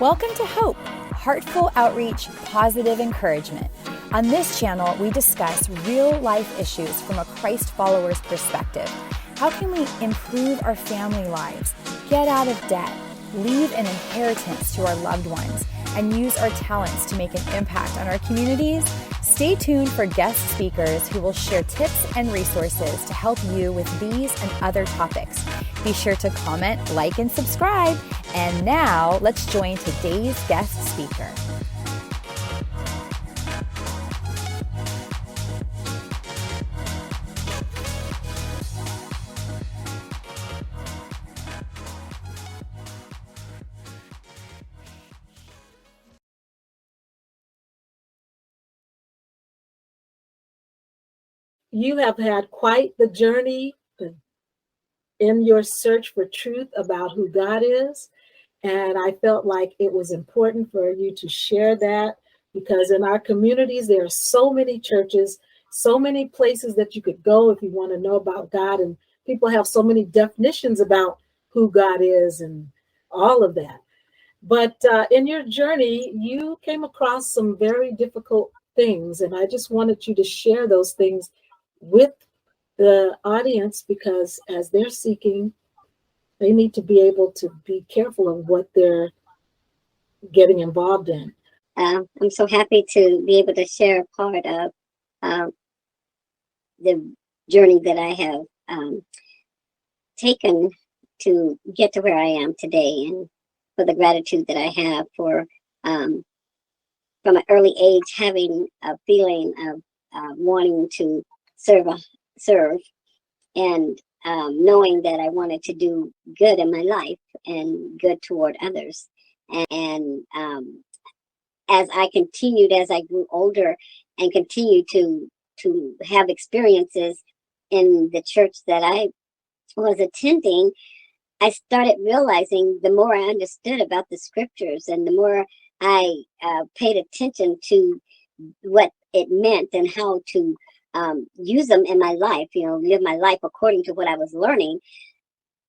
Welcome to Hope, heartful outreach, positive encouragement. On this channel, we discuss real-life issues from a Christ follower's perspective. How can we improve our family lives, get out of debt, leave an inheritance to our loved ones, and use our talents to make an impact on our communities? Stay tuned for guest speakers who will share tips and resources to help you with these and other topics. Be sure to comment, like, and subscribe. And now, let's join today's guest speaker. You have had quite the journey in your search for truth about who God is. And I felt like it was important for you to share that, because in our communities, there are so many churches, so many places that you could go if you want to know about God. And people have so many definitions about who God is and all of that. But in your journey, you came across some very difficult things. And I just wanted you to share those things with the audience, because as they're seeking, they need to be able to be careful of what they're getting involved in. I'm so happy to be able to share a part of the journey that I have taken to get to where I am today, and for the gratitude that I have for, from an early age, having a feeling of wanting to serve, and knowing that I wanted to do good in my life and good toward others. And as I grew older and continued to have experiences in the church that I was attending, I started realizing the more I understood about the scriptures and the more I paid attention to what it meant and how to use them in my life, live my life according to what I was learning,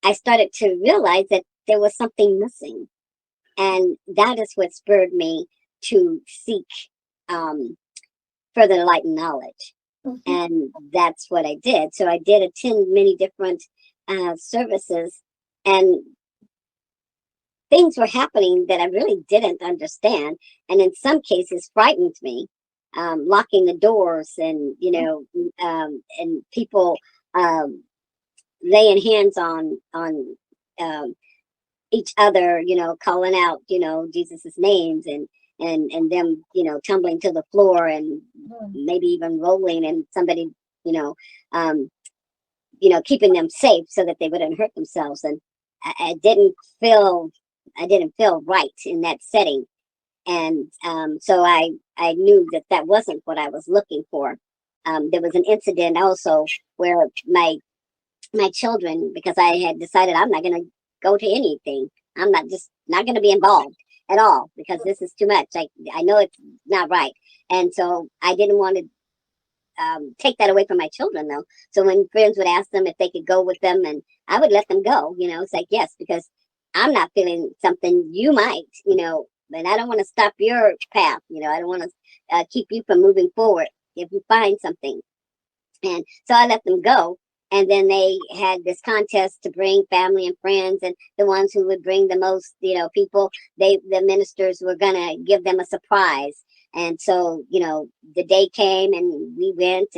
I started to realize that there was something missing. And that is what spurred me to seek further light and knowledge. Mm-hmm. And that's what I did. So I did attend many different services, and things were happening that I really didn't understand, and in some cases frightened me. Locking the doors, and and people laying hands on each other, calling out Jesus's names, and them tumbling to the floor, and maybe even rolling, and somebody keeping them safe so that they wouldn't hurt themselves. And I didn't feel right in that setting. And so I knew that wasn't what I was looking for. There was an incident also where my children, because I had decided I'm not going to go to anything. I'm not going to be involved at all, because this is too much. I know it's not right. And so I didn't want to take that away from my children, though. So when friends would ask them if they could go with them, and I would let them go, it's like, yes, because I'm not feeling something, you might, and I don't want to stop your path. I don't want to keep you from moving forward if you find something. And so I let them go. And then they had this contest to bring family and friends, and the ones who would bring the most, people, the ministers were going to give them a surprise. And so, the day came and we went,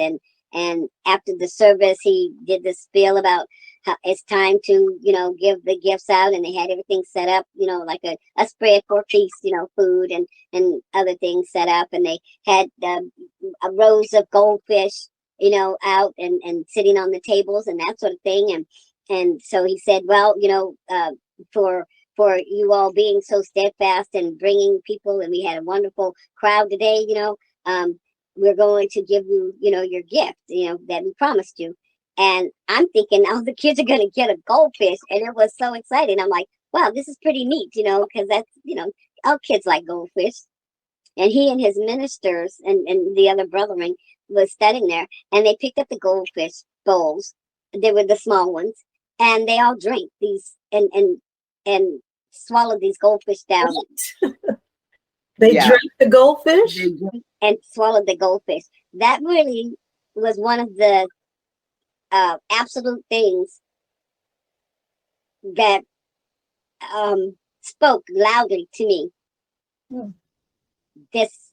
and after the service, he did this spiel about how it's time to, give the gifts out, and they had everything set up, like a spread for feast, food and other things set up, and they had a rows of goldfish, out and sitting on the tables and that sort of thing. And so he said, well, for you all being so steadfast and bringing people, and we had a wonderful crowd today, we're going to give you, your gift, that we promised you. And I'm thinking, oh, the kids are going to get a goldfish. And it was so exciting. I'm like, wow, this is pretty neat, because that's, all kids like goldfish. And he and his ministers and the other brethren was standing there, and they picked up the goldfish bowls. They were the small ones, and they all drank these, and swallowed these goldfish down. They drank the goldfish? And swallowed the goldfish. That really was one of the absolute things that spoke loudly to me. This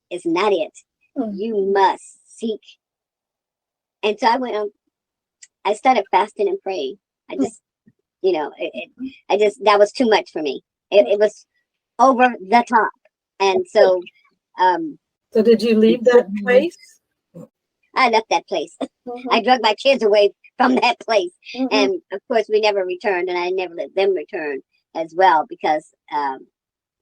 is not it. You must seek. And so I went on, I started fasting and praying. I just, you know, that was too much for me. It was over the top. And so, so did you leave that place? I left that place. I drug my kids away from that place. And of course, we never returned, and I never let them return as well, because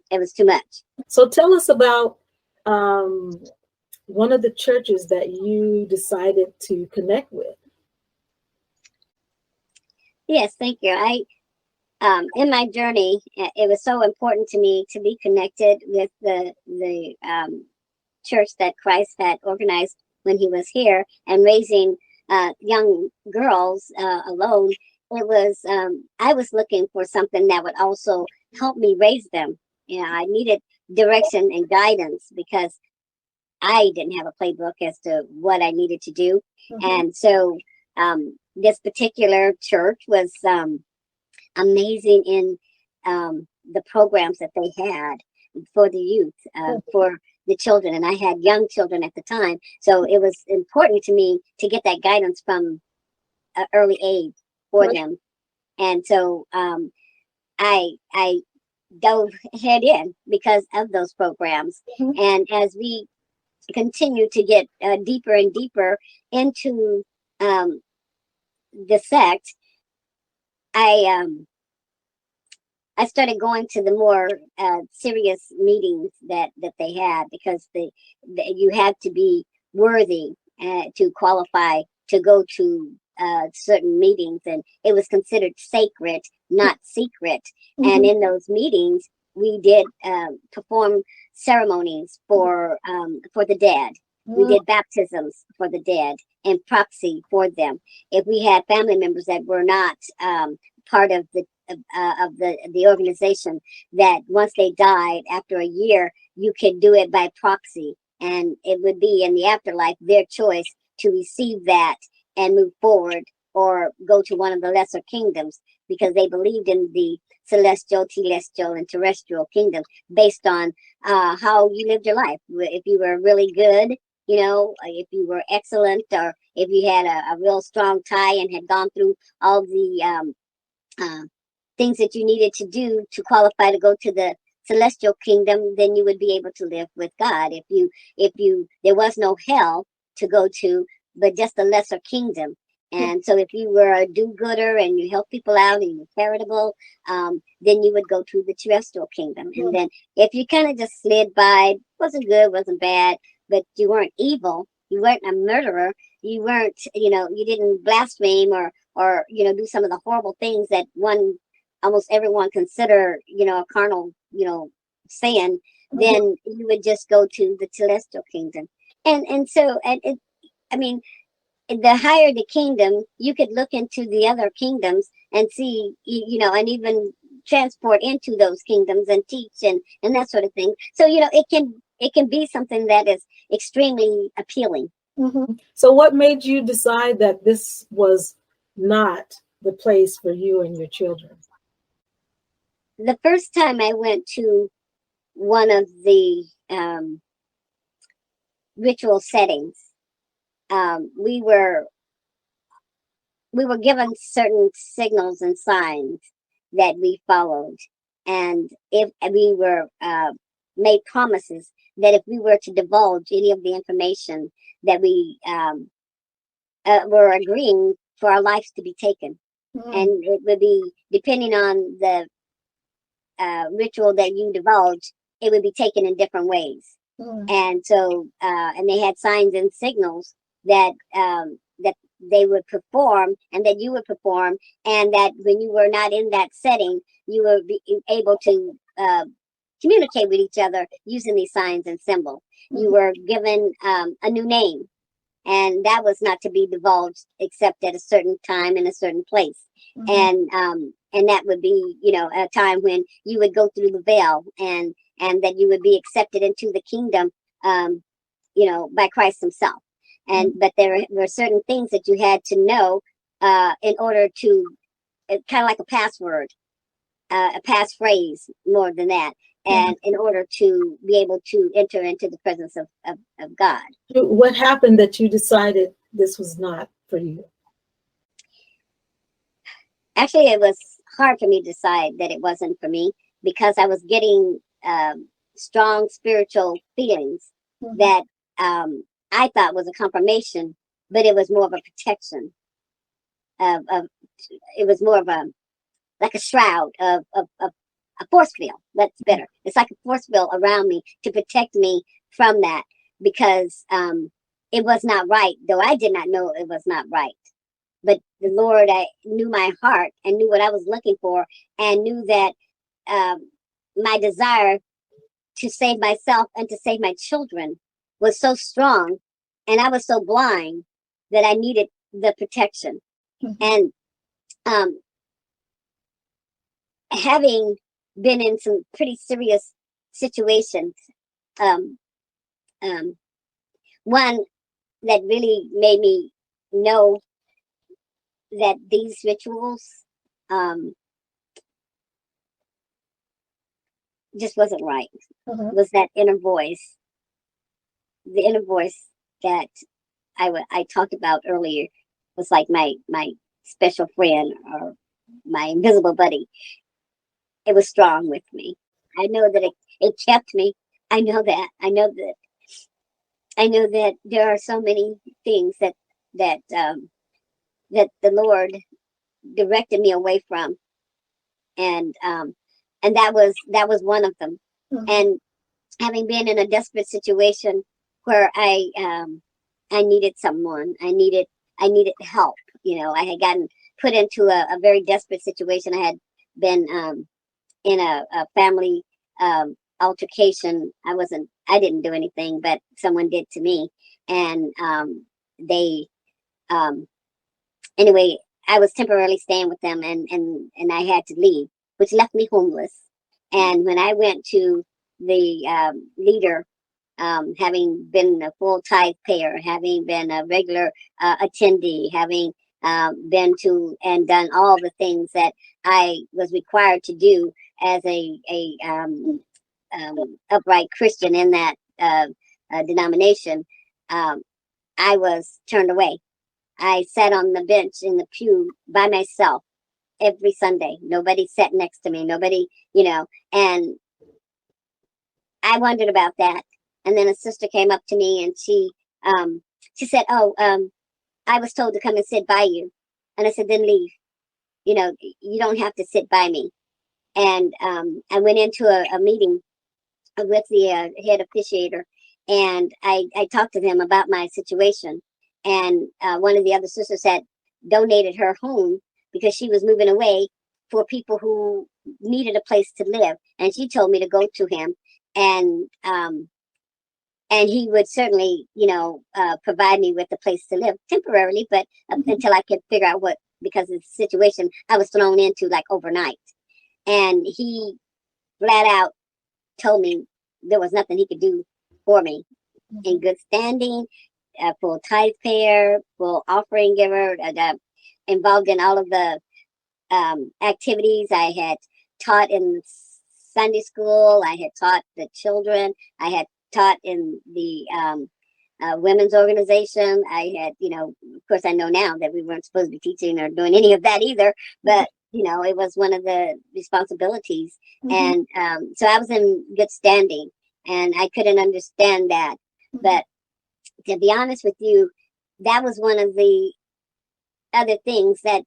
it was too much. So tell us about one of the churches that you decided to connect with. Yes, thank you. In my journey, it was so important to me to be connected with the church that Christ had organized when he was here, and raising young girls alone. It was I was looking for something that would also help me raise them. You know, I needed direction and guidance, because I didn't have a playbook as to what I needed to do. And so this particular church was amazing in the programs that they had for the youth, for the children. And I had young children at the time. So it was important to me to get that guidance from an early age for them. And so I dove head in because of those programs. And as we continue to get deeper and deeper into the sect, I started going to the more serious meetings that they had, because you had to be worthy to qualify to go to certain meetings, and it was considered sacred, not secret. And in those meetings, we did perform ceremonies for the dead. We did baptisms for the dead and proxy for them. If we had family members that were not part of the organization, that once they died after a year, you could do it by proxy, and it would be in the afterlife their choice to receive that and move forward, or go to one of the lesser kingdoms, because they believed in the celestial, telestial, and terrestrial kingdom based on how you lived your life. If you were really good, you know, if you were excellent, or if you had a real strong tie and had gone through all the things that you needed to do to qualify to go to the celestial kingdom, then you would be able to live with God. If you there was no hell to go to, but just a lesser kingdom. And so if you were a do-gooder and you helped people out and you were charitable, then you would go to the terrestrial kingdom. And then if you kind of just slid by, wasn't good, wasn't bad, but you weren't evil, you weren't a murderer, you weren't, you know, you didn't blaspheme or you know, do some of the horrible things that almost everyone consider, you know, a carnal, you know, sin, then you would just go to the celestial kingdom. And so I mean, the higher the kingdom, you could look into the other kingdoms and see, you know, and even transport into those kingdoms and teach and that sort of thing. So, you know, it can be something that is extremely appealing. So what made you decide that this was not the place for you and your children? The first time I went to one of the ritual settings, we were given certain signals and signs that we followed, and if we were made promises that if we were to divulge any of the information, that we were agreeing for our lives to be taken. And it would be, depending on the ritual that you divulge, it would be taken in different ways. And so and they had signs and signals that that they would perform, and that you would perform, and that when you were not in that setting, you would be able to communicate with each other using these signs and symbols. You were given a new name, and that was not to be divulged except at a certain time in a certain place. And And that would be, a time when you would go through the veil, and that you would be accepted into the kingdom, by Christ himself. But there were certain things that you had to know in order to, kind of like a password, a passphrase, more than that, and in order to be able to enter into the presence of God. What happened that you decided this was not for you? Actually, it was hard for me to decide that it wasn't for me, because I was getting strong spiritual feelings that I thought was a confirmation, but it was more of a protection. It was more of like a shroud of a force field. That's better. It's like a force field around me to protect me from that, because it was not right, though I did not know it was not right. But the Lord, I knew my heart and knew what I was looking for, and knew that my desire to save myself and to save my children was so strong, and I was so blind that I needed the protection. And having been in some pretty serious situations, one that really made me know that these rituals just wasn't right, was that inner voice, the inner voice that I talked about earlier, was like my special friend, or my invisible buddy. It was strong with me. I know that it kept me. I know that there are so many things that the Lord directed me away from, and that was one of them. And having been in a desperate situation where I needed someone, I needed help. I had gotten put into a very desperate situation. I had been in a family altercation. I didn't do anything, but someone did to me. And anyway, I was temporarily staying with them, and I had to leave, which left me homeless. And when I went to the leader, having been a full tithe payer, having been a regular attendee, having been to and done all the things that I was required to do as a upright Christian in that denomination, I was turned away. I sat on the bench in the pew by myself every Sunday. Nobody sat next to me. Nobody, and I wondered about that. And then a sister came up to me, and she said, "Oh, I was told to come and sit by you." And I said, "Then leave. You don't have to sit by me." And I went into a meeting with the head officiator, and I talked to them about my situation. And one of the other sisters had donated her home because she was moving away for people who needed a place to live. And she told me to go to him, and he would certainly, provide me with a place to live temporarily, but until I could figure out what, because of the situation I was thrown into like overnight. And he flat out told me there was nothing he could do for me. In good standing, full tithe payer, full offering giver, involved in all of the activities. I had taught in Sunday school. I had taught the children. I had taught in the women's organization. I had, of course, I know now that we weren't supposed to be teaching or doing any of that either, but it was one of the responsibilities. And so I was in good standing, and I couldn't understand that. But to be honest with you, that was one of the other things that,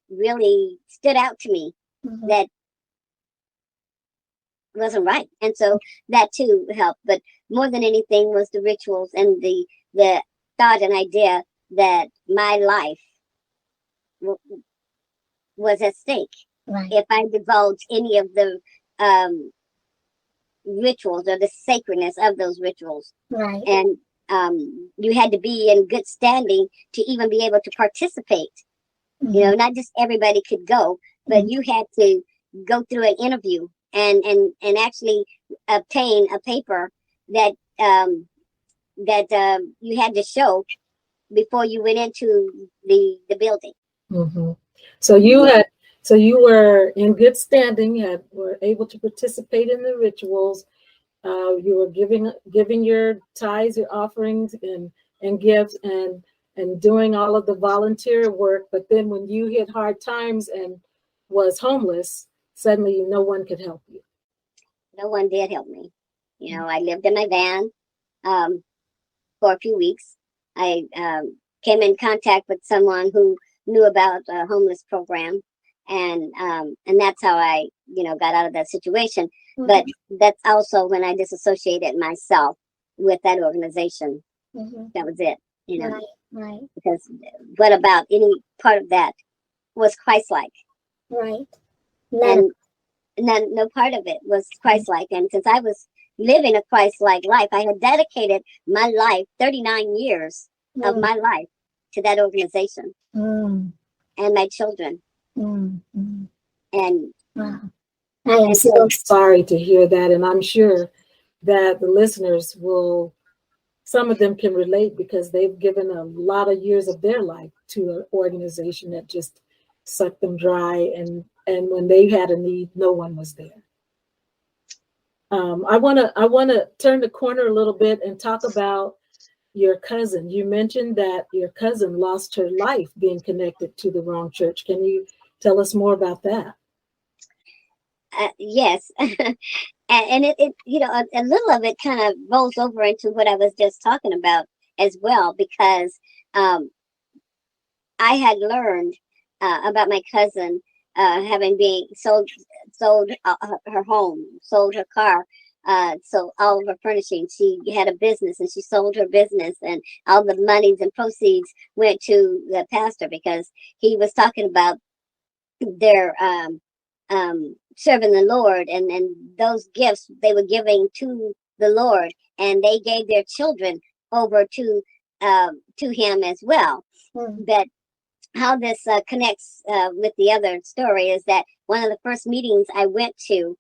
really stood out to me, that wasn't right. And so that too helped. But more than anything was the rituals and the thought and idea that my life was at stake. Right. If I divulged any of the rituals or the sacredness of those rituals. Right. And you had to be in good standing to even be able to participate. Not just everybody could go, but you had to go through an interview and actually obtain a paper that you had to show before you went into the building. Mm-hmm. So you were in good standing, were able to participate in the rituals. You were giving your tithes, your offerings, and gifts, and doing all of the volunteer work. But then when you hit hard times and was homeless, suddenly no one could help you. No one did help me. I lived in my van for a few weeks. I came in contact with someone who knew about a homeless program, and that's how I got out of that situation. Mm-hmm. But that's also when I disassociated myself with that organization. Mm-hmm. That was it. Right. Because what about any part of that was Christ-like? Right. And no part of it was Christ-like. And since I was living a Christ-like life, I had dedicated my life, 39 years of my life, to that organization and my children. And I am so sorry to hear that. And I'm sure that the listeners some of them can relate, because they've given a lot of years of their life to an organization that just sucked them dry. And when they had a need, no one was there. I want to turn the corner a little bit and talk about your cousin. You mentioned that your cousin lost her life being connected to the wrong church. Can you tell us more about that? Yes. And it a little of it kind of rolls over into what I was just talking about as well, because I had learned about my cousin having been sold her home, sold her car, so all of her furnishings. She had a business and she sold her business, and all the monies and proceeds went to the pastor, because he was talking about their serving the Lord, and those gifts they were giving to the Lord, and they gave their children over to him as well. But how this connects with the other story is that one of the first meetings I went to,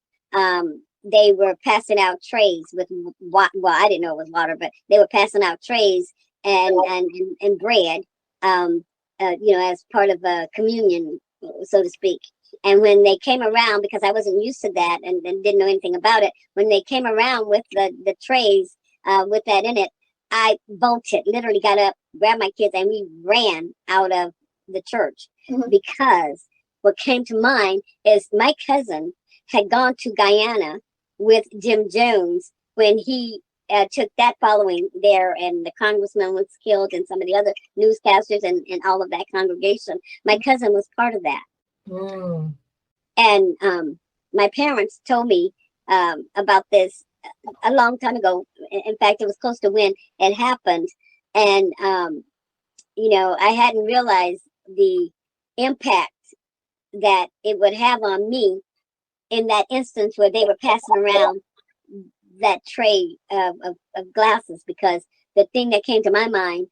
they were passing out trays with I didn't know it was water, but they were passing out trays and bread, as part of a communion, so to speak. And when they came around, because I wasn't used to that and didn't know anything about it, when they came around with the trays with that in it, I bolted, literally got up, grabbed my kids, and we ran out of the church. Because what came to mind is my cousin had gone to Guyana with Jim Jones when he took that following there, and the congressman was killed, and some of the other newscasters and all of that congregation. My cousin was part of that. And my parents told me about this a long time ago. In fact, it was close to when it happened. And, I hadn't realized the impact that it would have on me in that instance where they were passing around that tray of glasses, because the thing that came to my mind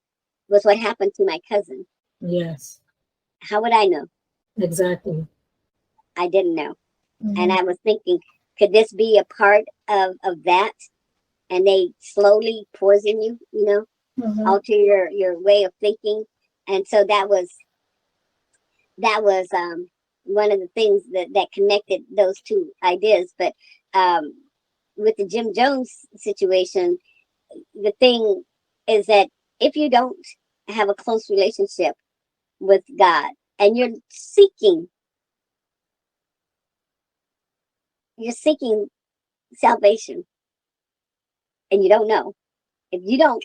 was what happened to my cousin. Yes. How would I know? Exactly. I didn't know. And I was thinking, could this be a part of that? And they slowly poison you, alter your way of thinking. And so that was one of the things that connected those two ideas. But with the Jim Jones situation, the thing is that if you don't have a close relationship with God and you're seeking salvation, and you don't know, if you don't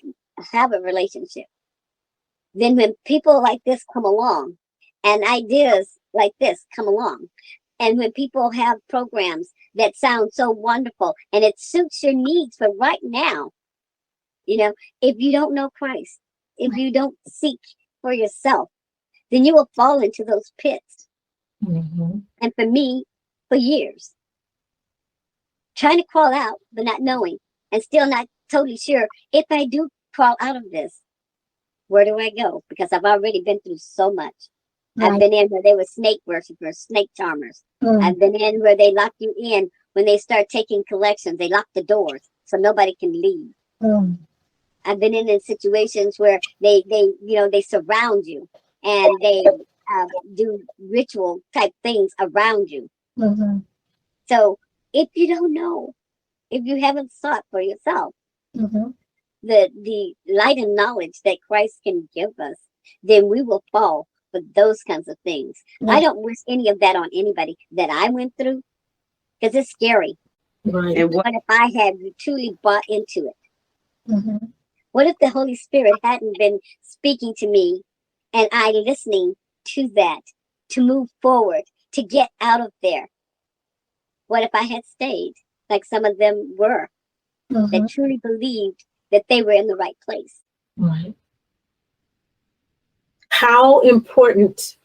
have a relationship, then when people like this come along and ideas like this come along, and when people have programs that sound so wonderful and it suits your needs for right now, if you don't know Christ, if you don't seek for yourself, then you will fall into those pits. And for me, for years, trying to crawl out, but not knowing, and still not totally sure if I do crawl out of this, where do I go? Because I've already been through so much. I've been in where they were snake worshipers, snake charmers. Mm. I've been in where they lock you in when they start taking collections. They lock the doors so nobody can leave. Mm. I've been in situations where they surround you and they do ritual type things around you. Mm-hmm. So if you don't know, if you haven't sought for yourself, Mm-hmm. the light and knowledge that Christ can give us, then we will fall for those kinds of things. Yeah. I don't wish any of that on anybody that I went through, because it's scary. Right. And What if I had truly bought into it? Mm-hmm. What if the Holy Spirit hadn't been speaking to me and I listening to that to move forward, to get out of there? What if I had stayed like some of them were, Mm-hmm. that truly believed that they were in the right place? Right. How important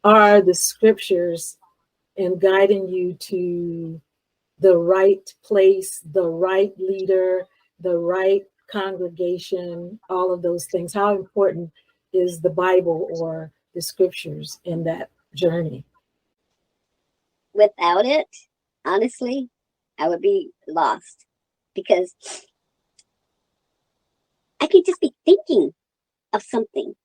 are the scriptures in guiding you to the right place, the right leader, the right congregation, all of those things? How important is the Bible or the scriptures in that journey? Without it, honestly, I would be lost, because I could just be thinking of something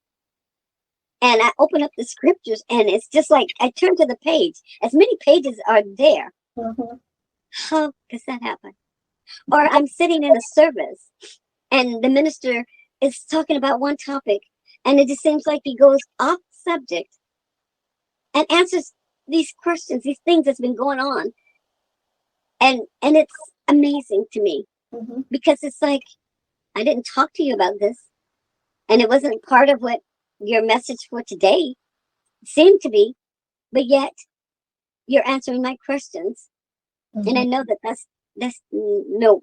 and I open up the scriptures and it's just like I turn to the page. As many pages are there. Mm-hmm. How does that happen? Or I'm sitting in a service and the minister is talking about one topic and it just seems like he goes off subject and answers these questions, these things that's been going on. And it's amazing to me, Mm-hmm. because it's like, I didn't talk to you about this. And it wasn't part of what your message for today seemed to be, but yet you're answering my questions. Mm-hmm. And I know that that's no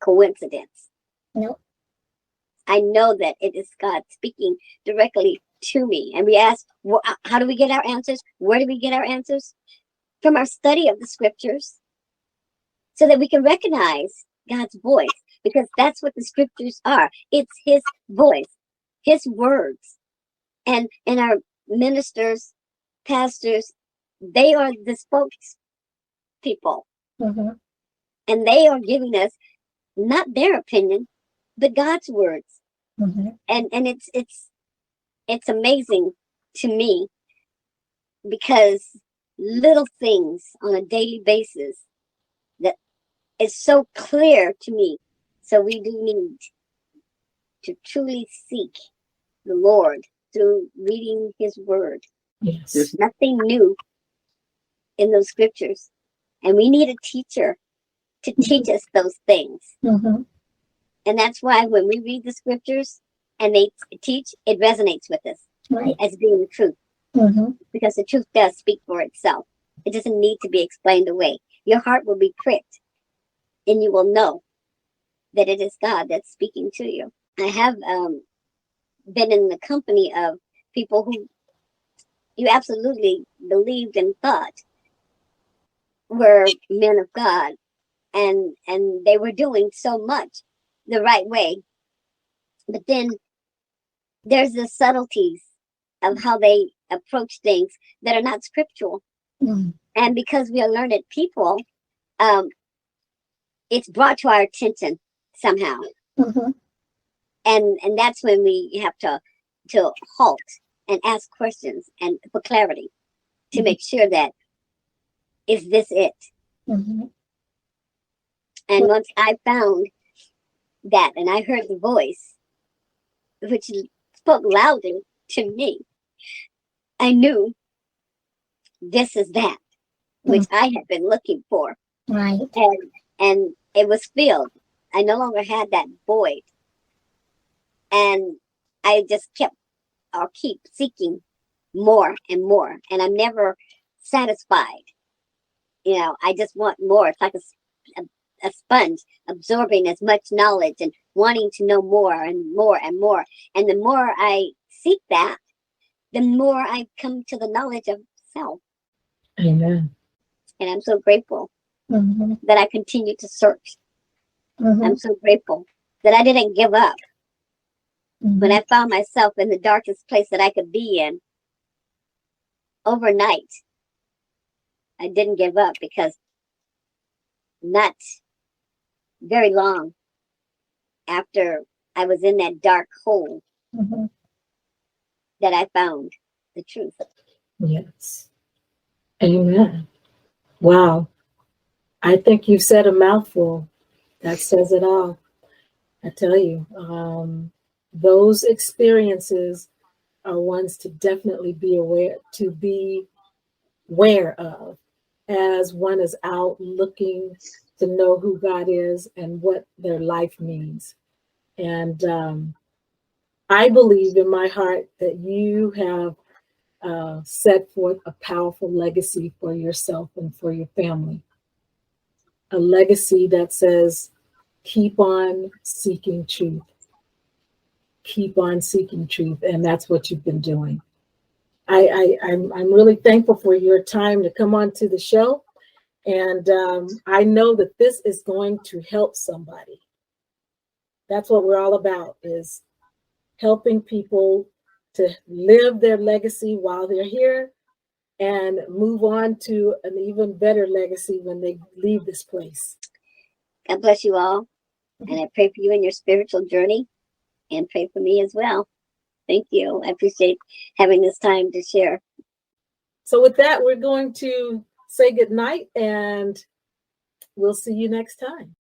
coincidence. Nope. I know that it is God speaking directly to me. And we ask, how do we get our answers? Where do we get our answers? From our study of the scriptures, so that we can recognize God's voice, because that's what the scriptures are. It's his voice, his words. And our ministers, pastors, they are the spokespeople. Mm-hmm. And they are giving us not their opinion, but God's words. Mm-hmm. And it's amazing to me, because little things on a daily basis that is so clear to me. So we do need to truly seek the Lord through reading his word. Yes. Yes. Nothing new in those scriptures. And we need a teacher to teach us those things. Mm-hmm. And that's why when we read the scriptures and they teach, it resonates with us Right. as being the truth, Mm-hmm. because the truth does speak for itself. It doesn't need to be explained away. Your heart will be pricked and you will know that it is God that's speaking to you. I have been in the company of people who you absolutely believed and thought were men of God, and they were doing so much the right way. But then there's the subtleties of how they approach things that are not scriptural. Mm-hmm. And because we are learned people, it's brought to our attention somehow. Mm-hmm. And that's when we have to halt and ask questions and for clarity, to make sure that, is this it? Mm-hmm. And once I found that and I heard the voice, which spoke loudly to me, I knew this is that which I had been looking for. Right. And it was filled. I no longer had that void. And I just keep seeking more and more. And I'm never satisfied. You know, I just want more. It's like a sponge absorbing as much knowledge and wanting to know more and more and more. And the more I seek that, the more I come to the knowledge of self. Amen. And I'm so grateful Mm-hmm. that I continue to search. Mm-hmm. I'm so grateful that I didn't give up. Mm-hmm. When I found myself in the darkest place that I could be in, overnight, I didn't give up, because not very long after I was in that dark hole, Mhm. that I found the truth. Yes. Amen. Wow. I think you've said a mouthful. That says it all. I tell you, those experiences are ones to definitely be aware of, as one is out looking to know who God is and what their life means. And I believe in my heart that you have set forth a powerful legacy for yourself and for your family. A legacy that says, keep on seeking truth, keep on seeking truth. And that's what you've been doing. I'm really thankful for your time to come on to the show. And I know that this is going to help somebody. That's what we're all about, is helping people to live their legacy while they're here and move on to an even better legacy when they leave this place. God bless you all. And I pray for you in your spiritual journey, and pray for me as well. Thank you. I appreciate having this time to share. So with that, we're going to say goodnight, and we'll see you next time.